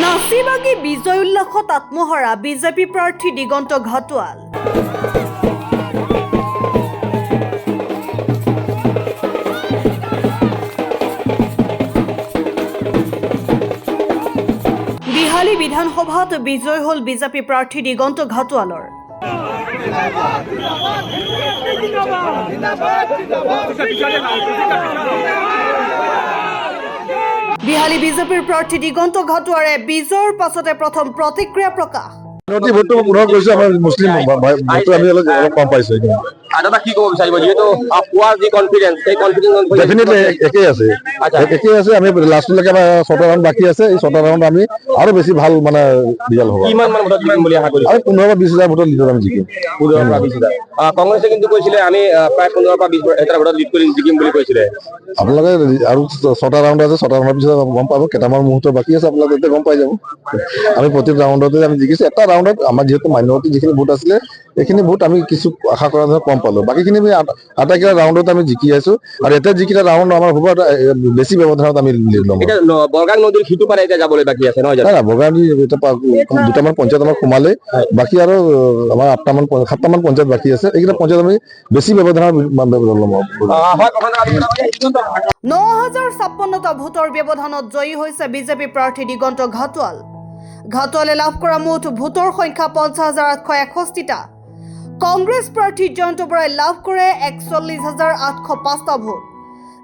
নাচিবাগি বিজয় উল্লাসত আত্মহাৰা বিজেপি প্ৰাৰ্থী দিগন্ত ঘাটোৱাল। বিহালী বিধানসভাত বিজয় হল বিজেপি প্ৰাৰ্থী দিগন্ত ঘাটোৱালৰ। বিহালী বিজেপিৰ প্ৰাৰ্থী দিগন্ত ঘাটোৱাৰে বিজয়ৰ পাছতে প্ৰথম প্ৰতিক্ৰিয়া প্ৰকাশ। ভোটটো পুনৰ কৰিছো আমাৰ মুছলিম ভোটটো আমি অলপ কম পাইছো। দাদা কি ক'ব বিচাৰিব যিহেতু পোৱাৰ যি কনফিডেন্স সেই কনফিডেন্স ডেফিনেটলি একেই আছে আমি লাষ্টলৈকে আমাৰ 6টা ৰাউণ্ড বাকী আছে। এই 6টা ৰাউণ্ড আমি আৰু বেছি ভাল মানে ৰিজাল্ট হ'ব। কিমান মান ভোটত জিকিম বুলি আশা কৰিছে? আৰু 15 বা 20 হাজাৰ ভোটত লিডত আমি জিকিম। 15 পৰা 20 হাজাৰ। কংগ্ৰেছে কিন্তু কৈছিলে আমি প্ৰায় 15 পৰা 20 হাজাৰ ভোটত লিড কৰি জিকিম বুলি কৈছিলে। আপোনালোকে আৰু 6টা ৰাউণ্ড আছে, 6টা ৰাউণ্ডৰ পিছত গম পাব। কেইটামান মুহূৰ্ত বাকী আছে, আপোনালোকে তেতিয়া গম পাই যাব। আমি প্ৰতি ৰাউণ্ডতে আমি জিকিছো। এটা ৰাউণ্ডত আমাৰ যিহেতু মাইনৰিটি যিখিনি ভোট আছিলে এইখিনি ভোট আমি কিছু আশা কৰা ধৰণে কম পালো। বাকীখিনি আমি আটাইকেইটা ৰাউণ্ডত আমি জিকি আছো আৰু এতিয়া যিকেইটা ৰাউণ্ড আমাৰ হ'ব বেছি ব্যৱধানত আমি লিড ল'ম। বৰগাং নদীৰ সিটো পাৰে এতিয়া যাবলৈ বাকী আছে নহয় জানো? বৰগাং দুটামান পঞ্চায়ত আমাৰ সোমালে, বাকী আৰু আমাৰ 7টামান পঞ্চায়ত বাকী আছে। এইকেইটা পঞ্চায়ত আমি বেছি ব্যৱধানত ল'ম। 9056টা ভোটৰ ব্যৱধানত জয়ী হৈছে বিজেপি প্ৰাৰ্থী দিগন্ত ঘাটোৱাল। ঘাটোৱালে লাভ কৰা মুঠ ভোটৰ সংখ্যা 50,861টা। কংগ্ৰেছ প্ৰাৰ্থী জয়ন্ত বৰাই লাভ কৰে 41,805টা ভোট।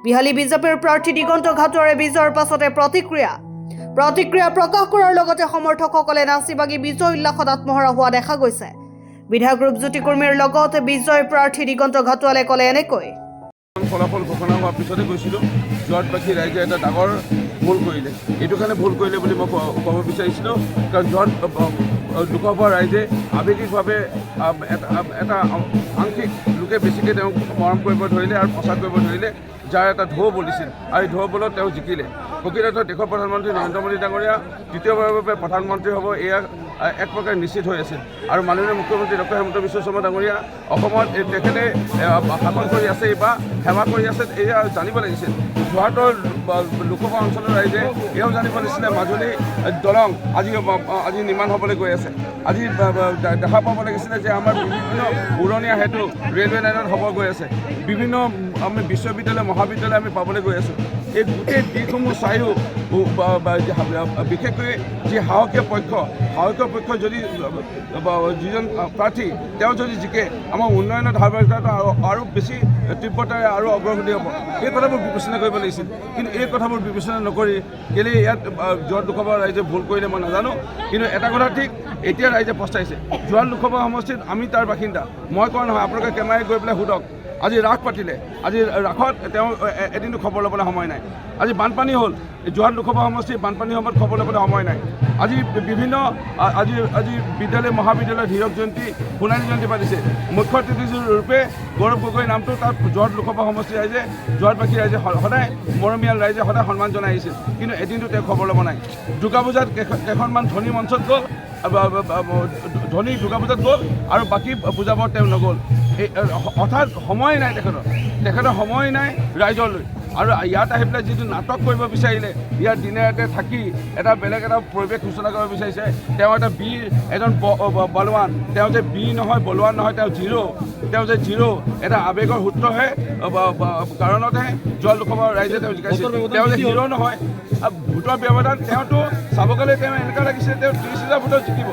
বিহালী বিজেপিৰ প্ৰাৰ্থী দিগন্ত ঘাটোৱাৰে বিজয়ৰ পাছতে প্ৰতিক্ৰিয়া প্ৰকাশ কৰাৰ লগতে সমৰ্থকসকলে নাচিবাগি বিজয় উল্লাসত আত্মহাৰা হোৱা দেখা গৈছে। বিধায়ক ৰূপজ্যোতি কুৰ্মীৰ লগত বিজয় প্ৰাৰ্থী দিগন্ত ঘাটোৱালে ক'লে এনেকৈ। ফলাফল ঘোষণা হোৱাৰ পিছতে গৈছিলোঁ, যোৱাত বাকী ৰাইজে এটা ডাঙৰ ভুল কৰিলে। এইটো কাৰণে ভুল কৰিলে বুলি মই ক'ব বিচাৰিছিলোঁ, কাৰণ যোৱাত লোকসভাৰ ৰাইজে আৱেগিকভাৱে এটা আংশিক লোকে বেছিকৈ তেওঁক মৰম কৰিব ধৰিলে আৰু প্ৰচাৰ কৰিব ধৰিলে, যাৰ এটা ঢৌ বলিছিল আৰু এই ঢৌ বলত তেওঁ জিকিলে। প্ৰকৃততে দেশৰ প্ৰধানমন্ত্ৰী নৰেন্দ্ৰ মোদী ডাঙৰীয়া দ্বিতীয়বাৰৰ বাবে প্ৰধানমন্ত্ৰী হ'ব এয়া এক প্ৰকাৰে নিশ্চিত হৈ আছিল। আৰু মাননীয় মুখ্যমন্ত্ৰী ডক্টৰ হিমন্ত বিশ্ব শৰ্মা ডাঙৰীয়া অসমত তেখেতে শাসন কৰি আছে বা সেৱা কৰি আছে, এয়া জানিব লাগিছিল। যোৰহাটৰ লোকসভা অঞ্চলৰ ৰাইজে এয়াও জানিব লাগিছিলে মাজুলী দলং আজি নিৰ্মাণ হ'বলৈ গৈ আছে। আজি দেখা পাব লাগিছিলে যে আমাৰ বিভিন্ন উৰণীয়া সেতু ৰেলৱে লাইনত হ'ব গৈ আছে। বিভিন্ন আমি বিশ্ববিদ্যালয় মহাবিদ্যালয় আমি পাবলৈ গৈ আছোঁ। এই গোটেই দিশসমূহ চাইও বিশেষকৈ যি সাহসীয় পক্ষ যদি যিজন প্ৰাৰ্থী তেওঁ যদি জিকে, আমাৰ উন্নয়নৰ ধাৰাবাহিকতা আৰু বেছি তীব্ৰতাৰে আৰু অগ্ৰগতি হ'ব। এই কথাবোৰ বিবেচনা কৰিব লাগিছিল, কিন্তু এই কথাবোৰ বিবেচনা নকৰি কেলৈ ইয়াত যোৰহাট লোকসভা ৰাইজে ভুল কৰিলে মই নাজানো। কিন্তু এটা কথা ঠিক, এতিয়া ৰাইজে পস্তাইছে। যোৰহাট লোকসভা সমষ্টিত আমি তাৰ বাসিন্দা, মই কোৱা নহয়, আপোনালোকে কেমেৰাই গৈ পেলাই সোধক। আজি ৰাস পাতিলে, আজি ৰাসত তেওঁ এদিনটো খবৰ ল'বলৈ সময় নাই। আজি বানপানী হ'ল, যোৰহাট লোকসভা সমষ্টিৰ বানপানীৰ সময়ত খবৰ ল'বলৈ সময় নাই। আজি বিভিন্ন আজি বিদ্যালয় মহাবিদ্যালয়ত হীৰক জয়ন্তী সোণালী জয়ন্তী পাতিছে। মুখ্য অতিথিৰূপে গৌৰৱ গগৈ নামটো তাত যোৰহাট লোকসভা সমষ্টিৰ ৰাইজে, যোৰহাটবাসী ৰাইজে সদায় মৰমীয়াল ৰাইজে সদায় সন্মান জনাই আহিছিল, কিন্তু এদিনটো তেওঁ খবৰ ল'ব নাই। দুৰ্গা পূজাত কেইখনমান ধনী মঞ্চত গ'ল, ধনী দুৰ্গা পূজাত গ'ল আৰু বাকী পূজাবোৰত তেওঁ নগ'ল। অৰ্থাৎ সময় নাই তেখেতৰ সময় নাই ৰাইজলৈ। আৰু ইয়াত আহি পেলাই যিটো নাটক কৰিব বিচাৰিলে, ইয়াত দিনে ৰাতে থাকি এটা বেলেগ এটা পৰিৱেশ সূচনা কৰিব বিচাৰিছে। তেওঁ এটা বীৰ, এজন বলৱান। তেওঁ যে বীৰ নহয়, বলৱান নহয়, তেওঁ জিৰ', এটা আৱেগৰ সূত্ৰহে কাৰণতহে যোৰহাট লোকসভাৰ ৰাইজে তেওঁ জিকাইছিল। তেওঁ যে হিৰ' নহয়, ভোটৰ ব্যৱধান তেওঁতো চাব গ'লে তেওঁ এনেকুৱা লাগিছে তেওঁ 30,000 ভোটত জিকিব।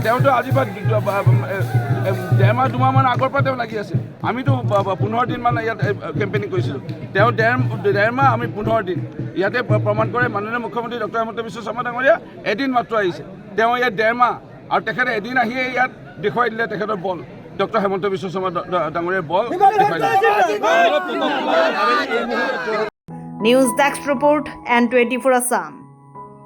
তেওঁতো আজি পৰা 1.5-2মাহমান আগৰ পৰা তেওঁ লাগি আছে। আমিতো 15 দিনমান ইয়াত কেম্পেইনিং কৰিছিলোঁ। তেওঁ 1.5 মাহ, আমি 15 দিন। ইয়াতে প্ৰমাণ কৰে মাননীয় মুখ্যমন্ত্ৰী ডক্টৰ হিমন্ত বিশ্ব শৰ্মা ডাঙৰীয়া এদিন মাত্ৰ আহিছে। তেওঁ ইয়াত 1.5 মাহ আৰু তেখেতে এদিন আহিয়ে ইয়াত দেখুৱাই দিলে তেখেতৰ বল। ডক্টৰ হিমন্ত বিশ্ব শৰ্মা ডাঙৰীয়াৰ বল দেখুৱাই দিলে। News desk report N24 Assam.